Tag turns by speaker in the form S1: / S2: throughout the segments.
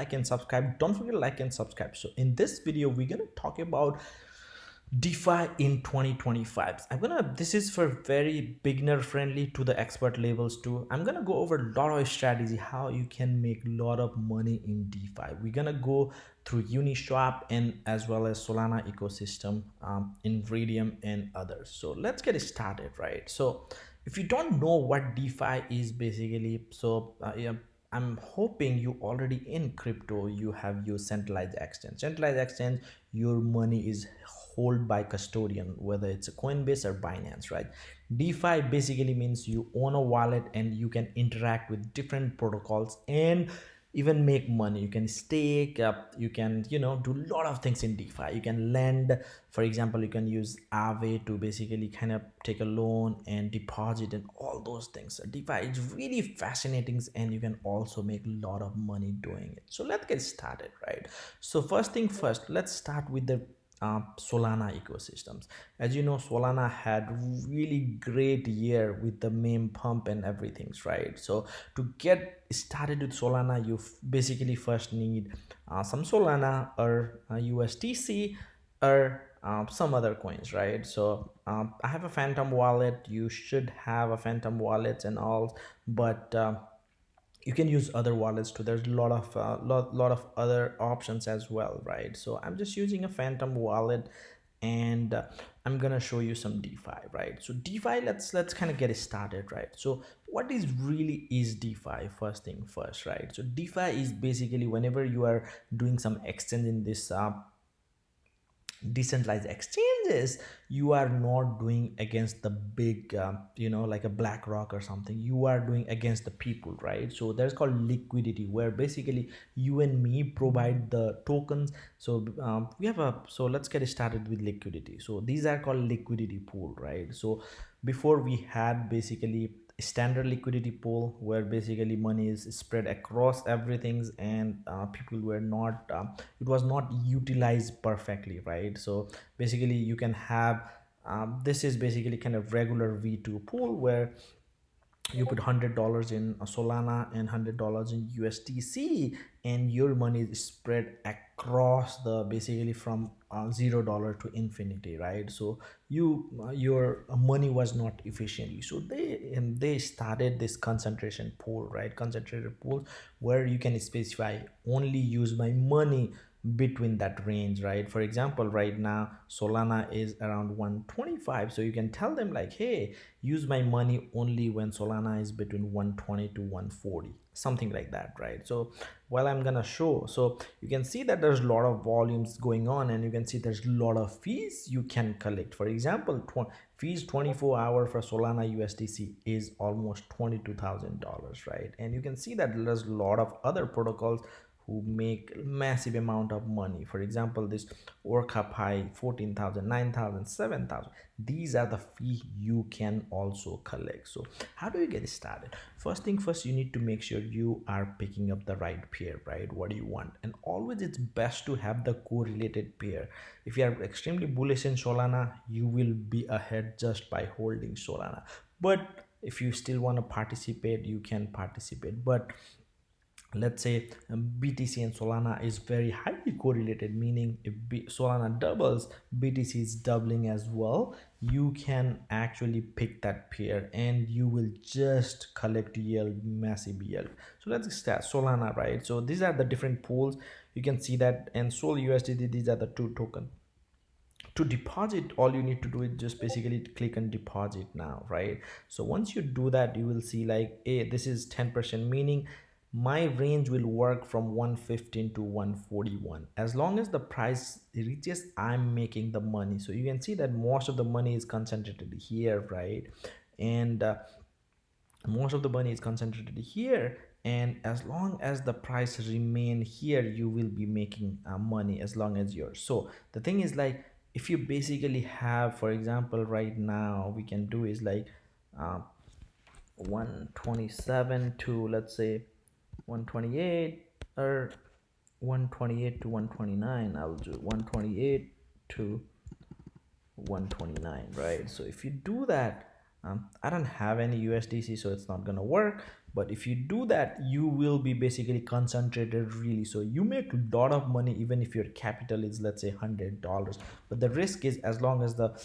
S1: like and subscribe. Don't forget to like and subscribe. So in this video, we're gonna talk about DeFi in 2025. This is for very beginner friendly to the expert levels too. I'm gonna go over a lot of strategy, how you can make a lot of money in DeFi. We're gonna go through Uniswap and as well as Solana ecosystem, in Raydium and others. So let's get started, right? So if you don't know what DeFi is basically, yeah, I'm hoping you already in crypto, you have your centralized exchange. Centralized exchange, your money is held by custodian, whether it's a Coinbase or Binance, right? DeFi basically means you own a wallet and you can interact with different protocols and even make money. You can stake up, you can do a lot of things in DeFi. You can lend, for example. You can use Aave to basically kind of take a loan and deposit and all those things. So DeFi is really fascinating and you can also make a lot of money doing it. So let's get started, right? So first thing first, let's start with the Solana ecosystems. As you know, Solana had really great year with the meme pump and everything, right? So to get started with Solana, you basically first need some Solana or USDC or some other coins, right? So I have a Phantom wallet. You should have a Phantom wallet and all, but you can use other wallets too. There's a lot of other options as well, right? So I'm just using a Phantom wallet, and I'm gonna show you some DeFi, right? So DeFi, let's kind of get it started, right? So what is really is DeFi? First thing first, right? So DeFi is basically whenever you are doing some exchange in this decentralized exchanges, you are not doing against the big like a BlackRock or something. You are doing against the people, right? So there's called Liquidity, where basically you and me provide the tokens. So we have a so let's get started with Liquidity. So these are called liquidity pool, right? So before we had basically standard liquidity pool, where basically money is spread across everything, and people were not it was not utilized perfectly, right? So basically you can have this is basically kind of regular V2 pool, where you put $100 in Solana and $100 in USDC, and your money is spread across the basically from $0 to infinity, right? So your money was not efficiently. So they started this concentration pool, right? Concentrated pool, where you can specify only use my money between that range, right? For example, right now Solana is around 125, so you can tell them like, hey, use my money only when Solana is between 120 to 140, something like that, right? So while I'm gonna show, so you can see that there's a lot of volumes going on, and you can see there's a lot of fees you can collect. For example, fees 24-hour for Solana USDC is almost $22,000, right? And you can see that there's a lot of other protocols who make massive amount of money. For example, this Orca Pi 14,000, 9,000, 7,000. These are the fee you can also collect. So how do you get started? First thing first, you need to make sure you are picking up the right pair, right? What do you want? And always it's best to have the correlated pair. If you are extremely bullish in Solana, you will be ahead just by holding Solana. But if you still want to participate, you can participate. But let's say BTC and Solana is very highly correlated, meaning if Solana doubles, BTC is doubling as well. You can actually pick that pair and you will just collect yield, massive yield. So let's start Solana, right? So these are the different pools. You can see that, and Sol USDT, these are the two tokens. To deposit, all you need to do is just basically click on deposit now, right? So once you do that, you will see like, hey, this is 10%, meaning my range will work from 115 to 141. As long as the price reaches, I'm making the money. So you can see that most of the money is concentrated here, right? And most of the money is concentrated here, and as long as the price remain here, you will be making money as long as yours. So the thing is like, if you basically have, for example, right now we can do is like uh, 127 to, let's say, 128, or 128 to 129. I'll do 128 to 129, right? So if you do that, I don't have any USDC, so it's not gonna work. But if you do that, you will be basically concentrated really, so you make a lot of money even if your capital is, let's say, $100. But the risk is, as long as the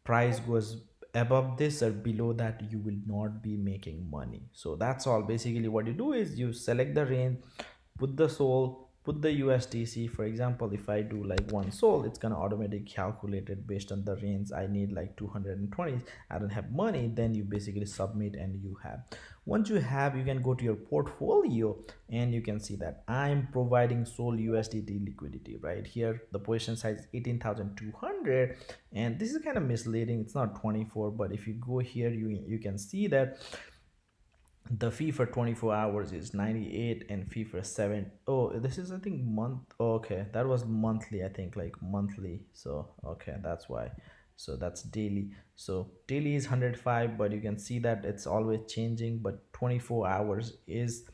S1: price goes above this or below that, you will not be making money. So that's all. Basically what you do is you select the range, put the sol, put the USDC. For example, if I do like one sol, it's gonna automatically calculate it based on the range. I need like 220, I don't have money, then you basically submit and you have. Once you have, you can go to your portfolio and you can see that I'm providing sol USDT liquidity right here. The position size 18,200, and this is kind of misleading, it's not 24, but if you go here, you can see that the fee for 24 hours is 98, and fee for 7, oh, this is I think month, oh, okay, that was monthly, I think, like monthly. So okay, that's why. So that's daily. So daily is 105, but you can see that it's always changing, but 24 hours is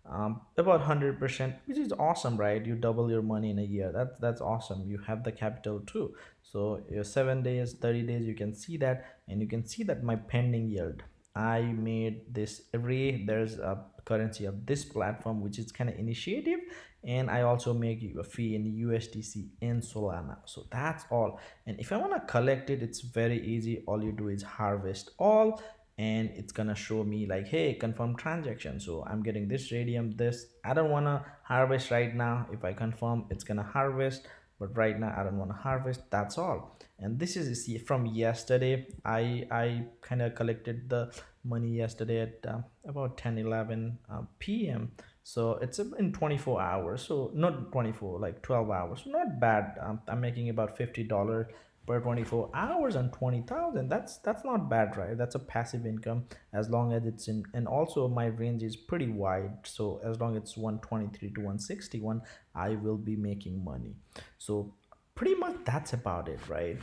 S1: about 100%, which is awesome, right? You double your money in a year. That's awesome. You have the capital too. So your 7 days, 30 days, you can see that, and you can see that my pending yield, I made this every, there's a currency of this platform which is kind of initiative, and I also make you a fee in USDC and Solana. So that's all. And if I want to collect it, it's very easy. All you do is harvest all, and it's gonna show me like, hey, confirm transaction. So I'm getting this Raydium, this, I don't want to harvest right now. If I confirm, it's gonna harvest, but right now I don't want to harvest. That's all. And this is from yesterday. I kind of collected the money yesterday at about 10:11 p.m. So it's in 24 hours, so not 24, like 12 hours, so not bad. I'm making about $50 per 24 hours on 20,000. That's not bad, right? That's a passive income, as long as it's in. And also my range is pretty wide, so as long as it's 123 to 161, I will be making money. So pretty much that's about it, right?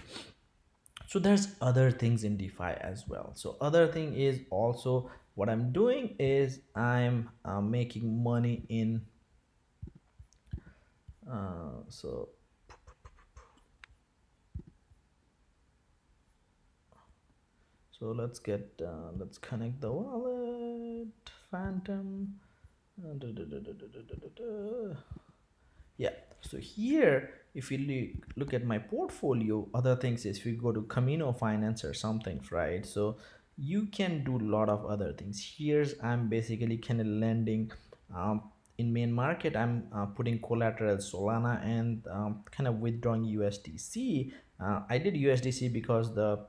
S1: So there's other things in DeFi as well. So other thing is also, what I'm doing is I'm making money in so let's get let's connect the wallet, phantom. Yeah, so here, if you look at my portfolio, other things is, if you go to Camino Finance or something, right? So you can do a lot of other things. Here's, I'm basically kind of lending um, in main market. I'm putting collateral Solana and kind of withdrawing USDC. I did USDC because the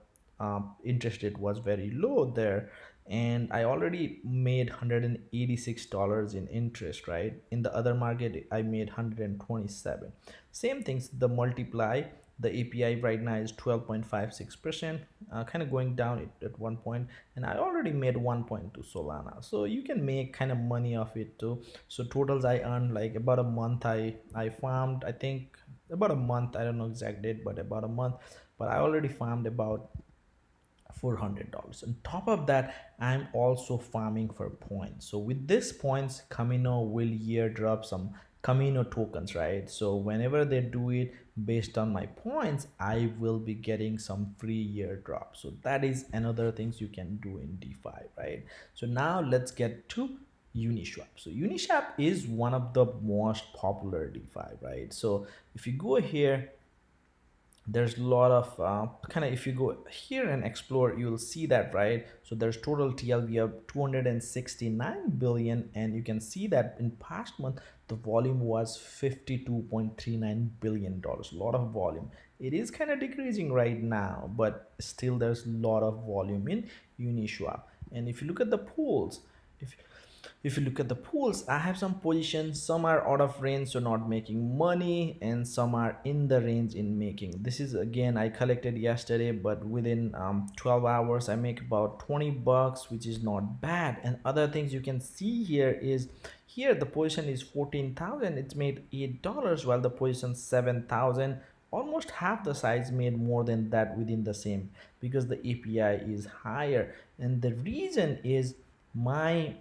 S1: interest rate was very low there, and I already made $186 in interest, right? In the other market, I made 127. Same things, the multiply, the API right now is 12.56%, kind of going down at one point, and I already made 1.2 Solana. So you can make kind of money off it too. So totals I earned, like about a month, I farmed, I think about a month, I don't know exact date, but about a month, but I already farmed about $400. On top of that, I'm also farming for points. So with this points, Camino will year drop some Camino tokens, right? So whenever they do it based on my points, I will be getting some free year drop. So that is another things you can do in DeFi, right? So now let's get to Uniswap. So Uniswap is one of the most popular DeFi, right? So if you go here, there's a lot of kind of, if you go here and explore, you'll see that, right? So there's total TLV of 269 billion, and you can see that in past month the volume was 52.39 billion dollars. A lot of volume. It is kind of decreasing right now, but still there's a lot of volume in Uniswap. And if you look at the pools, if if you look at the pools, I have some positions, some are out of range, so not making money, and some are in the range in making. This is, again, I collected yesterday, but within 12 hours I make about 20 bucks, which is not bad. And other things you can see here is, here the position is 14,000, it's made $8, while the position 7,000, almost half the size, made more than that within the same, because the API is higher. And the reason is, my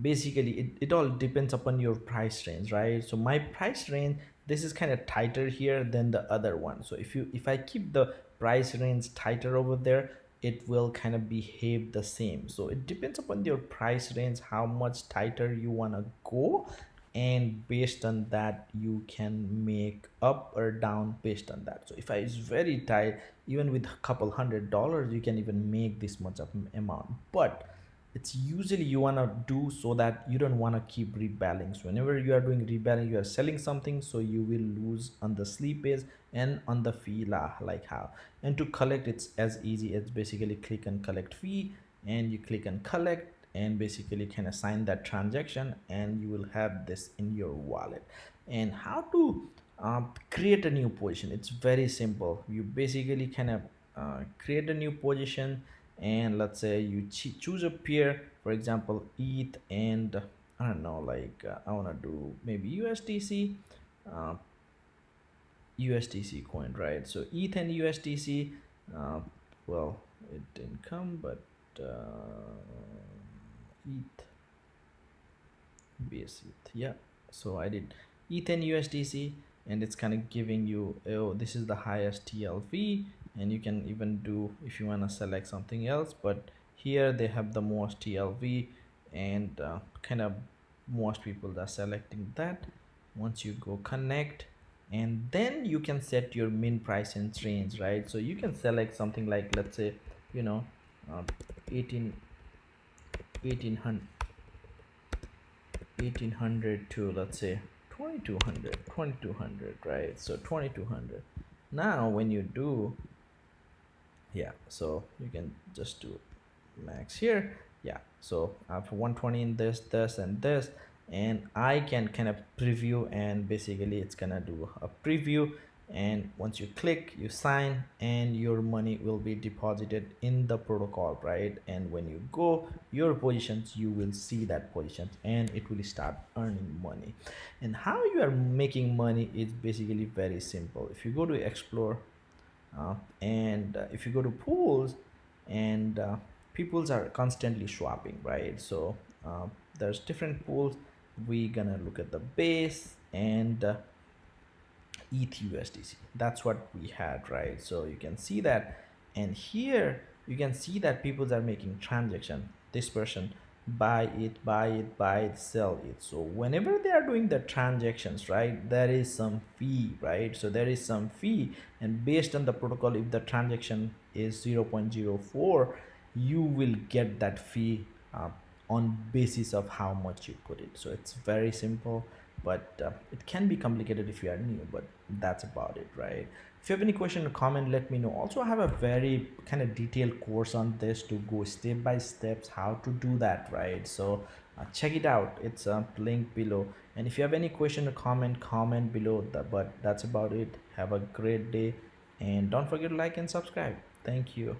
S1: basically it all depends upon your price range, right? So my price range, this is kind of tighter here than the other one. So if I keep the price range tighter over there, it will kind of behave the same. So it depends upon your price range, how much tighter you want to go, and based on that you can make up or down based on that. So if I is very tight, even with a couple $100 you can even make this much of amount. But it's usually you want to do so that you don't want to keep rebalancing. So whenever you are doing rebalance, you are selling something, so you will lose on the slippage and on the fee like how. And to collect, it's as easy as basically click on collect fee, and you click on collect, and basically can assign that transaction, and you will have this in your wallet. And how to create a new position, it's very simple. You basically kind of create a new position, and let's say you choose a pair, for example ETH and I don't know, like I want to do maybe uh, USDC coin, right? So ETH and USDC, uh, well, it didn't come, but ETH, BSETH, yeah. So I did ETH and USDC, and it's kind of giving you, oh, this is the highest TLV, and you can even do if you want to select something else, but here they have the most TLV, and kind of most people are selecting that. Once you go connect, and then you can set your min price and range, right? So you can select something like, let's say, you know, uh, 18 1800 1800 to, let's say, 2200, right? So 2200. Now when you do, yeah, so you can just do max here. Yeah, so I have 120 in this and this, and I can kind of preview, and basically it's gonna do a preview, and once you click, you sign, and your money will be deposited in the protocol, right? And when you go your positions, you will see that positions, and it will start earning money. And how you are making money is basically very simple. If you go to explore, and if you go to pools, and peoples are constantly swapping, right? So there's different pools. We gonna look at the base, and ETH USDC. That's what we had, right? So you can see that, and here you can see that people are making transaction. This person buy it, buy it, buy it, sell it. So whenever they are doing the transactions, right, there is some fee, right? So there is some fee, and based on the protocol, if the transaction is 0.04, you will get that fee on basis of how much you put it. So it's very simple, but it can be complicated if you are new, but that's about it, right? If you have any question or comment, let me know. Also, I have a very kind of detailed course on this to go step by steps how to do that, right? So check it out. It's a link below. And if you have any question or comment below. But that's about it. Have a great day, and don't forget to like and subscribe. Thank you.